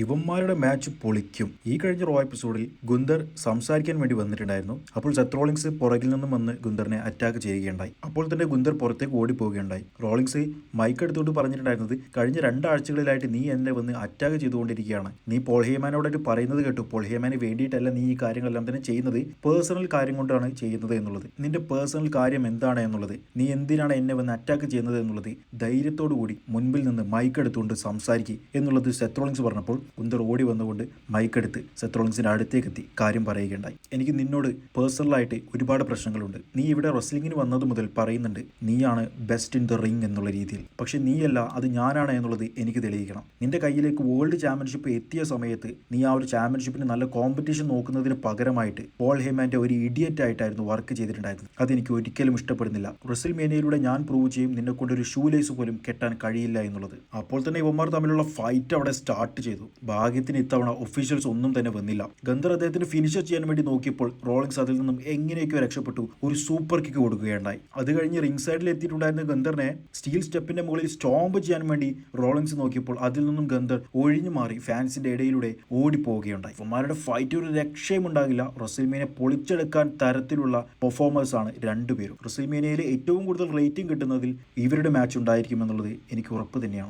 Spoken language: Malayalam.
ഇവന്മാരുടെ മാച്ച് പൊളിക്കും. ഈ കഴിഞ്ഞ റോ എപ്പിസോഡിൽ ഗുന്തർ സംസാരിക്കാൻ വേണ്ടി വന്നിട്ടുണ്ടായിരുന്നു. അപ്പോൾ സെത്ത് റോളിങ്സ് പുറകിൽ നിന്നും വന്ന് ഗുന്തറിനെ അറ്റാക്ക് ചെയ്യുകയുണ്ടായി. അപ്പോൾ തന്നെ ഗുന്തർ പുറത്തേക്ക് ഓടിപ്പോവുകയുണ്ടായി. റോളിങ്സ് മൈക്ക് എടുത്തുകൊണ്ട് പറഞ്ഞിട്ടുണ്ടായിരുന്നത്, കഴിഞ്ഞ 2 ആഴ്ചകളിലായിട്ട് നീ എന്നെ വന്ന് അറ്റാക്ക് ചെയ്തുകൊണ്ടിരിക്കുകയാണ്. നീ പോൾ ഹേമാനോടായിട്ട് പറയുന്നത് കേട്ടു. പോൾ ഹേമാന് വേണ്ടിയിട്ടല്ല നീ ഈ കാര്യങ്ങളെല്ലാം തന്നെ ചെയ്യുന്നത്, പേഴ്സണൽ കാര്യം കൊണ്ടാണ് ചെയ്യുന്നത് എന്നുള്ളത്. നിന്റെ പേഴ്സണൽ കാര്യം എന്താണ് എന്നുള്ളത്, നീ എന്തിനാണ് എന്നെ വന്ന് അറ്റാക്ക് ചെയ്യുന്നത് എന്നുള്ളത് ധൈര്യത്തോടു കൂടി മുൻപിൽ നിന്ന് മൈക്ക് എടുത്തുകൊണ്ട് സംസാരിക്കുക എന്നുള്ളത് സെത്ത് റോളിങ്സ് പറഞ്ഞപ്പോൾ ഗുന്തർ ഓടി വന്നുകൊണ്ട് മൈക്കെടുത്ത് സെത്ത് റോളിങ്സിന്റെ അടുത്തേക്ക് എത്തി കാര്യം പറയുകയുണ്ടായി. എനിക്ക് നിന്നോട് പേഴ്സണലായിട്ട് ഒരുപാട് പ്രശ്നങ്ങളുണ്ട്. നീ ഇവിടെ റെസ്ലിംഗിന് വന്നത് മുതൽ പറയുന്നുണ്ട് നീയാണ് ബെസ്റ്റ് ഇൻ ദ റിംഗ് എന്നുള്ള രീതിയിൽ. പക്ഷെ നീയല്ല, അത് ഞാനാണ് എന്നുള്ളത് എനിക്ക് തെളിയിക്കണം. നിന്റെ കയ്യിലേക്ക് വേൾഡ് ചാമ്പ്യൻഷിപ്പ് എത്തിയ സമയത്ത് നീ ആ ഒരു ചാമ്പ്യൻഷിപ്പിന് നല്ല കോമ്പറ്റീഷൻ നോക്കുന്നതിന് പകരമായിട്ട് പോൾ ഹേമാന്റെ ഒരു ഇഡിയറ്റ് ആയിട്ടായിരുന്നു വർക്ക് ചെയ്തിട്ടുണ്ടായിരുന്നത്. അതെനിക്ക് ഒരിക്കലും ഇഷ്ടപ്പെടുന്നില്ല. റെസിൽമേനിയയിലൂടെ ഞാൻ പ്രൂവ് ചെയ്യും നിന്നെ കൊണ്ടൊരു ഷൂ ലേസ് പോലും കെട്ടാൻ കഴിയില്ല എന്നുള്ളത്. അപ്പോൾ തന്നെ ഇവന്മാർ തമ്മിലുള്ള ഫൈറ്റ് അവിടെ സ്റ്റാർട്ട് ചെയ്തു. ഭാഗ്യത്തിന് ഇത്തവണ ഒഫീഷ്യൽസ് ഒന്നും തന്നെ വന്നില്ല. ഗന്ധർ അദ്ദേഹത്തിന് ഫിനിഷർ ചെയ്യാൻ വേണ്ടി നോക്കിയപ്പോൾ റോളിങ്സ് അതിൽ നിന്നും എങ്ങനെയൊക്കെയോ രക്ഷപ്പെട്ടു ഒരു സൂപ്പർ കിക്ക് കൊടുക്കുകയുണ്ടായി. അത് കഴിഞ്ഞ് റിംഗ് സൈഡിൽ എത്തിയിട്ടുണ്ടായിരുന്ന ഗന്ധറിനെ സ്റ്റീൽ സ്റ്റെപ്പിന്റെ മുകളിൽ സ്റ്റോംപ് ചെയ്യാൻ വേണ്ടി റോളിങ്സ് നോക്കിയപ്പോൾ അതിൽ നിന്നും ഗന്ധർ ഒഴിഞ്ഞു മാറി ഫാൻസിന്റെ ഇടയിലൂടെ ഓടിപ്പോവുകയുണ്ടായി. ഇവന്മാരുടെ ഫൈറ്റ് ഒരു രക്ഷയും ഉണ്ടാകില്ല. റെസിൽമേനിയ പൊളിച്ചെടുക്കാൻ തരത്തിലുള്ള പെർഫോമേഴ്സ് ആണ് രണ്ടുപേരും. റെസിൽമേനിയയിൽ ഏറ്റവും കൂടുതൽ റേറ്റിംഗ് കിട്ടുന്നതിൽ ഇവരുടെ മാച്ച് ഉണ്ടായിരിക്കും എന്നുള്ളത് എനിക്ക് ഉറപ്പ് തന്നെയാണ്.